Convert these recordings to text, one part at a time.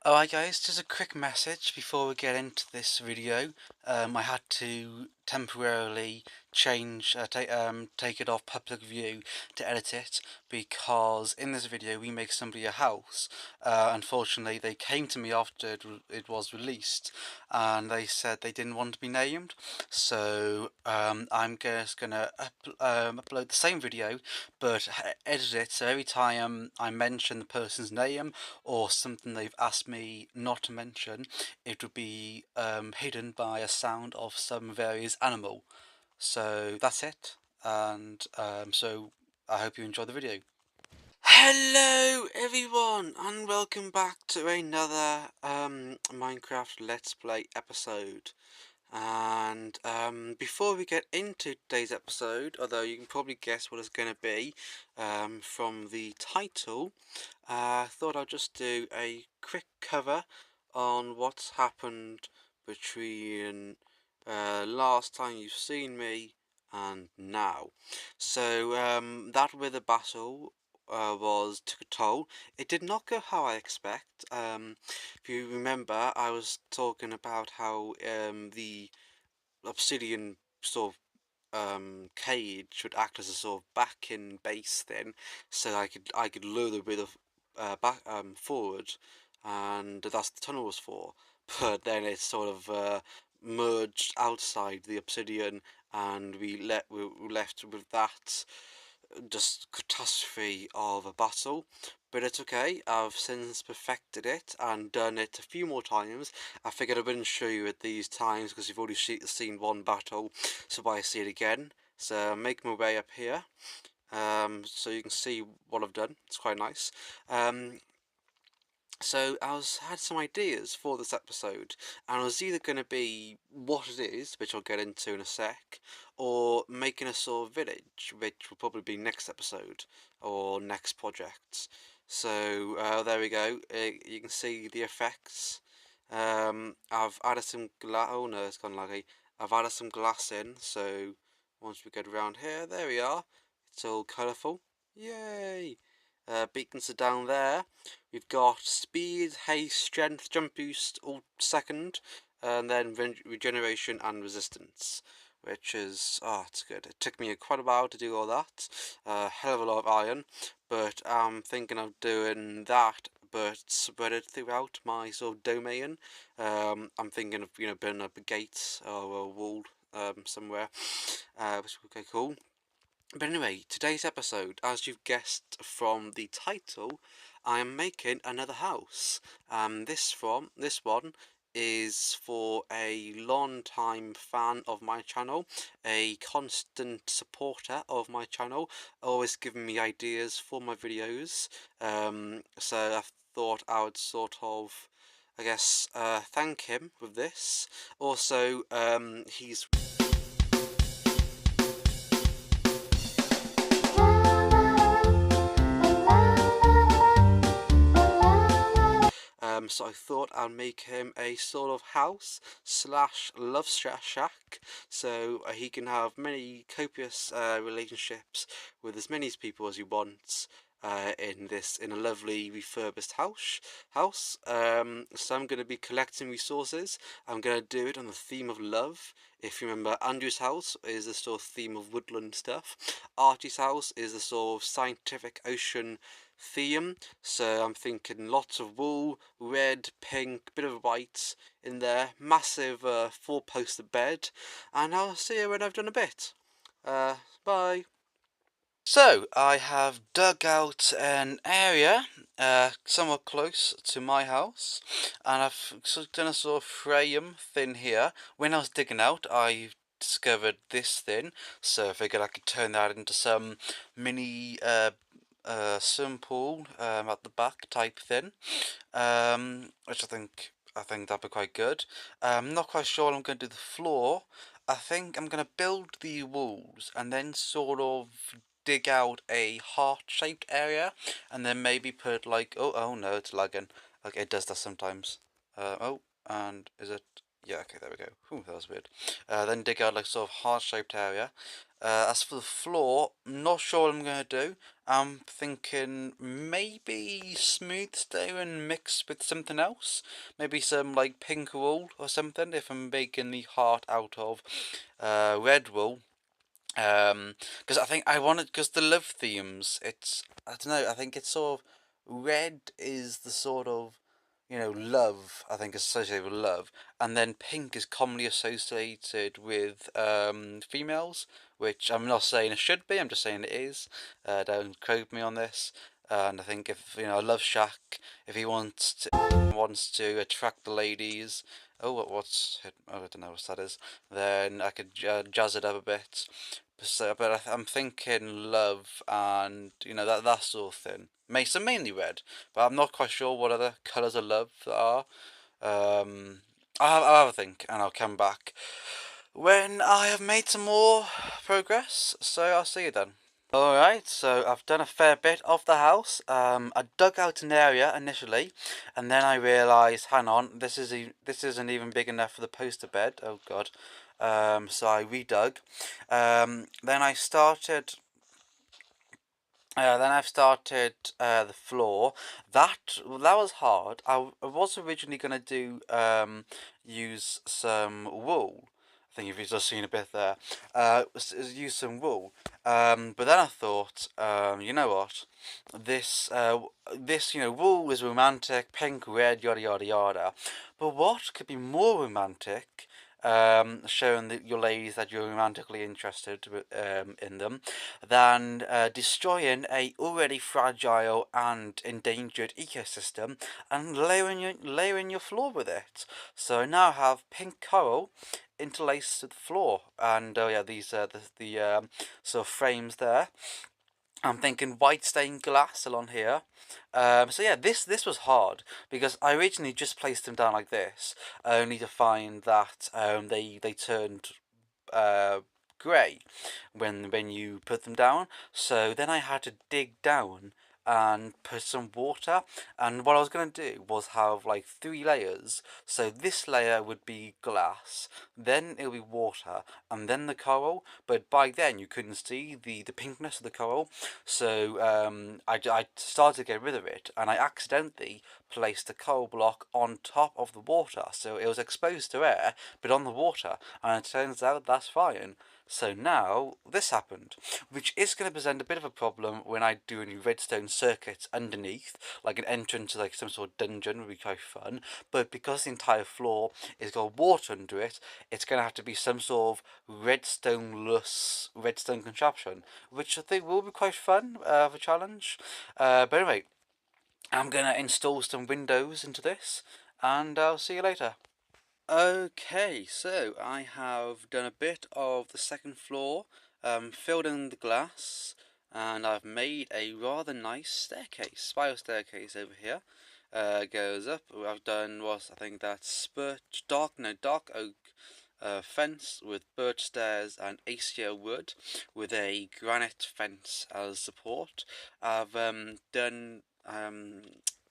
Alright guys, just a quick message before we get into this video. I had to temporarily take it off public view to edit it because in this video we make somebody a house. Unfortunately, they came to me after it was released and they said they didn't want to be named. So I'm just gonna upload the same video but edit it so every time I mention the person's name or something they've asked me not to mention, it would be hidden by a sound of some various animal. So that's it, and so I hope you enjoy the video. Hello everyone, and welcome back to another Minecraft Let's Play episode. And before we get into today's episode, although you can probably guess what it's going to be from the title, I thought I'd just do a quick cover on what's happened between last time you've seen me and now. So that Wither battle took a toll. It did not go how I expect. If you remember, I was talking about how the obsidian sort of cage should act as a sort of back-in base then, so I could lure the bit of back forward, and that's the tunnel was for. But then it sort of merged outside the obsidian, and we were left with that just catastrophe of a battle. But it's okay, I've since perfected it and done it a few more times. I figured I wouldn't show you at these times because you've already seen one battle, so why see it again. So I'm making my way up here, so you can see what I've done. It's quite nice. So had some ideas for this episode, and it was either going to be what it is, which I'll get into in a sec, or making a sort of village, which will probably be next episode or next project. So there we go. You can see the effects. I've added some glass. Oh no, it's gone laggy. I've added some glass in, so once we get around here, there we are. It's all colourful. Yay! Beacons are down there. We've got speed, haste, strength, jump boost, all second, and then regeneration and resistance, which is, it's good. It took me quite a while to do all that, hell of a lot of iron, but I'm thinking of doing that, but spread it throughout my sort of domain. I'm thinking of, building up a gate or a wall somewhere, which would be cool. But anyway, today's episode, as you've guessed from the title, I am making another house. This one is for a long-time fan of my channel, a constant supporter of my channel, always giving me ideas for my videos. So I thought I would sort of, I guess, thank him with this. Also, he's so I thought I'd make him a sort of house slash love shack, so he can have many copious relationships with as many people as he wants. In a lovely refurbished house. So I'm going to be collecting resources. I'm going to do it on the theme of love. If you remember, Andrew's house is the sort of theme of woodland stuff. Archie's house is the sort of scientific ocean theme. So I'm thinking lots of wool, red, pink, bit of white in there, massive four-poster bed, and I'll see you when I've done a bit. Bye. So I have dug out an area somewhat close to my house, and I've done a sort of frame thing here. When I was digging out, I discovered this thing, so I figured I could turn that into some mini swimming pool at the back type thing, which I think that'd be quite good. I'm not quite sure I'm going to do the floor. I think I'm going to build the walls and then sort of dig out a heart-shaped area, and then maybe put like, oh no, it's lagging. Okay, it does that sometimes. And is it? Yeah, okay, there we go. Ooh, that was weird. Then dig out like sort of heart-shaped area, As for the floor, I'm not sure what I'm going to do. I'm thinking maybe smooth stone mixed with something else. Maybe some like pink wool or something if I'm making the heart out of red wool. Because I think I wanted, because the love themes, I don't know, I think it's sort of, red is the sort of, love, I think is associated with love, and then pink is commonly associated with females, which I'm not saying it should be, I'm just saying it is. Don't quote me on this. And I think if, Love Shack, if he wants to attract the ladies, oh, what's it? Oh, I don't know what that is. Then I could jazz it up a bit. So, but I'm thinking love and that sort of thing. So mainly red, but I'm not quite sure what other colours of love there are. Um, I'll have a think and I'll come back when I have made some more progress. So I'll see you then. Alright, so I've done a fair bit of the house. I dug out an area initially, and then I realised, hang on, this isn't even big enough for the poster bed. Oh God. So I redug. Then I started. Then I've started the floor. That was hard. I was originally gonna do use some wool. I think if you've just seen a bit there, use some wool. But then I thought, you know what, this wool is romantic, pink, red, yada yada yada. But what could be more romantic? Showing your ladies that you're romantically interested in them, than destroying a already fragile and endangered ecosystem and layering your floor with it. So I now have pink coral interlaced with the floor, and oh yeah, these the sort of frames there. I'm thinking white stained glass along here. So yeah, this was hard because I originally just placed them down like this, only to find that they turned uh, grey when you put them down. So then I had to dig down and put some water. And what I was going to do was have like 3 layers. So this layer would be glass, then it would be water, and then the coral. But by then you couldn't see the pinkness of the coral. So I started to get rid of it, and I accidentally placed the coral block on top of the water. So it was exposed to air, but on the water. And it turns out that's fine. So now this happened, which is going to present a bit of a problem when I do any redstone circuits underneath, like an entrance to like some sort of dungeon would be quite fun. But because the entire floor is got water under it, it's going to have to be some sort of redstone-less redstone contraption, which I think will be quite fun of a challenge. But anyway, I'm going to install some windows into this, and I'll see you later. Okay, so I have done a bit of the second floor, filled in the glass, and I've made a rather nice staircase, spiral staircase over here. Goes up. What I've done was, I think that's dark oak fence with birch stairs and acacia wood with a granite fence as support. I've done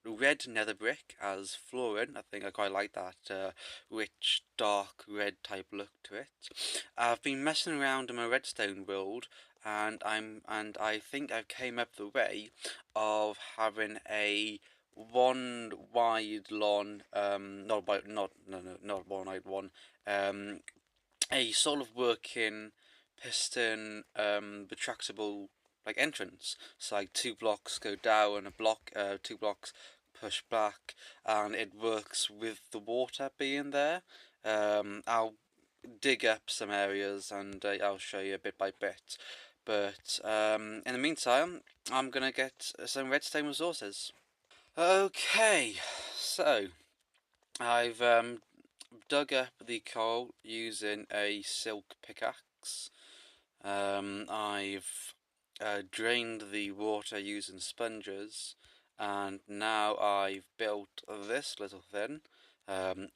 red nether brick as flooring. I think I quite like that rich dark red type look to it. I've been messing around in my redstone build, and I think I came up the way of having a one wide lawn, not wide, not no no not one wide one, a sort of working piston retractable like entrance. So like 2 blocks go down, two blocks push back, and it works with the water being there. I'll dig up some areas and I'll show you bit by bit. But in the meantime, I'm gonna get some redstone resources. Okay, so I've dug up the coal using a silk pickaxe. I've drained the water using sponges, and now I've built this little thing,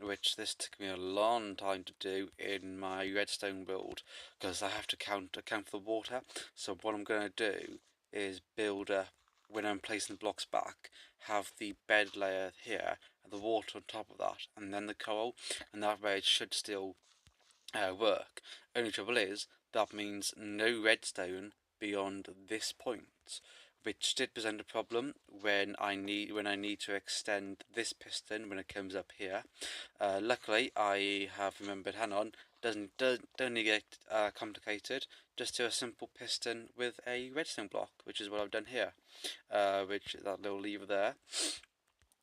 which this took me a long time to do in my redstone build, because I have to account for the water. So what I'm going to do is build up, when I'm placing the blocks back, have the bed layer here, and the water on top of that, and then the coal, and that way it should still work. Only trouble is, that means no redstone beyond this point, which did present a problem when I need to extend this piston when it comes up here. Luckily, I have remembered. Hang on, don't need to get complicated. Just do a simple piston with a redstone block, which is what I've done here. Which that little lever there.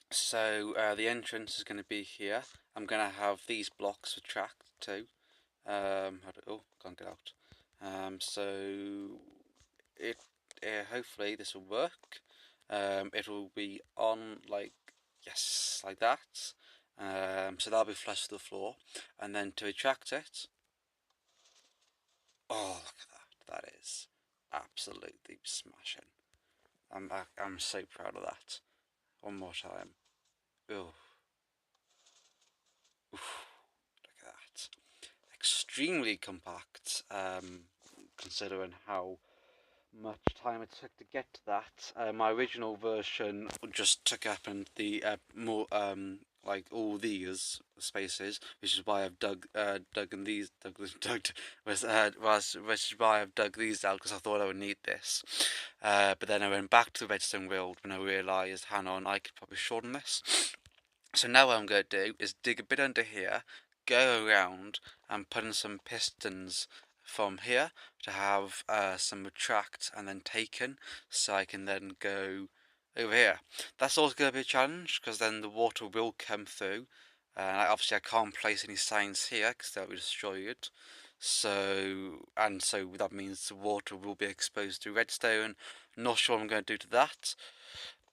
So the entrance is going to be here. I'm going to have these blocks retract too. Can't get out. So it hopefully this will work. It will be on like like that. So that'll be flush to the floor, and then to retract it. Oh, look at that! That is absolutely smashing. I'm so proud of that. One more time. Oh, look at that! Extremely compact. Considering how much time it took to get to that. My original version just took up in the more like all these spaces, which is why I've dug which is why I've dug these out, because I thought I would need this. But then I went back to the redstone world when I realised, hang on, I could probably shorten this. So now what I'm going to do is dig a bit under here, go around and put in some pistons from here to have some retract and then taken, so I can then go over here. That's also going to be a challenge, because then the water will come through. Obviously I can't place any signs here because they'll be destroyed. So that means the water will be exposed to redstone. Not sure what I'm going to do to that.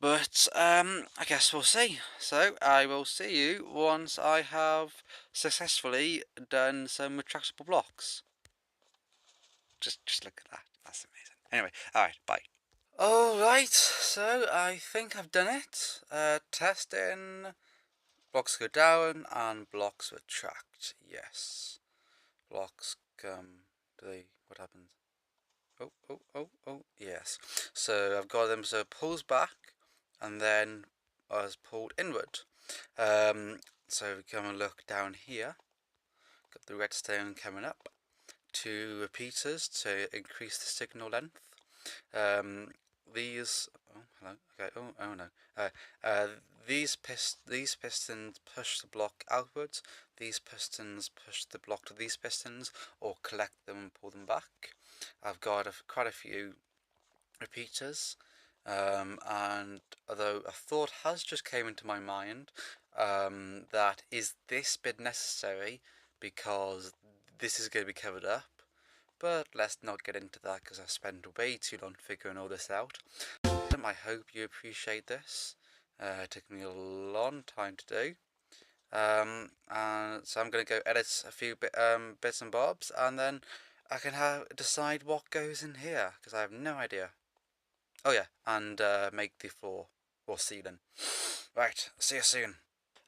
But I guess we'll see. So I will see you once I have successfully done some retractable blocks. Just look at that. That's amazing. Anyway, alright, bye. Alright, so I think I've done it. Testing. Blocks go down and blocks retract. Yes. Blocks come. What happens? Oh, yes. So I've got them, so it pulls back and then was pulled inward. So we come and look down here. Got the redstone coming up. 2 repeaters to increase the signal length. These. Oh, hello. Okay. Oh no. These pistons push the block outwards. These pistons push the block to these pistons, or collect them and pull them back. I've got quite a few repeaters, and although a thought has just came into my mind, that is this bit necessary, because this is going to be covered up. But let's not get into that, because I've spent way too long figuring all this out. I hope you appreciate this. It took me a long time to do. And so I'm going to go edit a few bits and bobs, and then I can decide what goes in here, because I have no idea. Oh yeah, and make the floor or ceiling. Right, see you soon.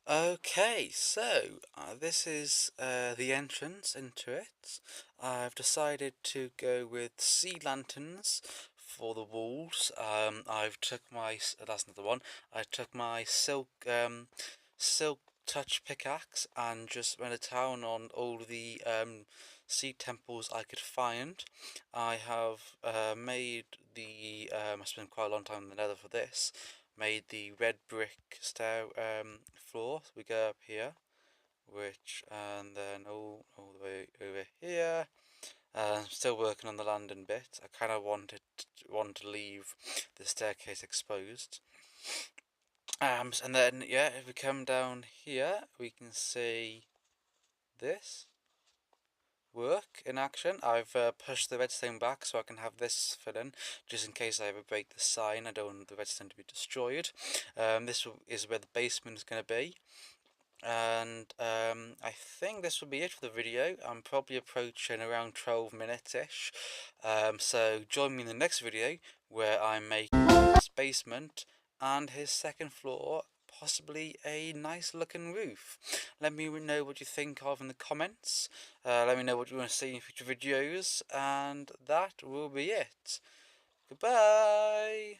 Okay, so this is the entrance into it. I've decided to go with sea lanterns for the walls. I've took my that's not the one. I took my silk touch pickaxe and just went to town on all the sea temples I could find. I have made the I spent quite a long time in the nether for this. Made the red brick stair floor. So we go up here, and then all the way over here. I'm still working on the landing bit. I kind of want to leave the staircase exposed. And then if we come down here, we can see this work in action. I've pushed the redstone back so I can have this fill in, just in case I ever break the sign. I don't want the redstone to be destroyed. This is where the basement is going to be. And I think this will be it for the video. I'm probably approaching around 12 minutes-ish. So join me in the next video, where I make his basement and his second floor possibly a nice looking roof. Let me know what you think of in the comments. Let me know what you want to see in future videos, and that will be it. Goodbye!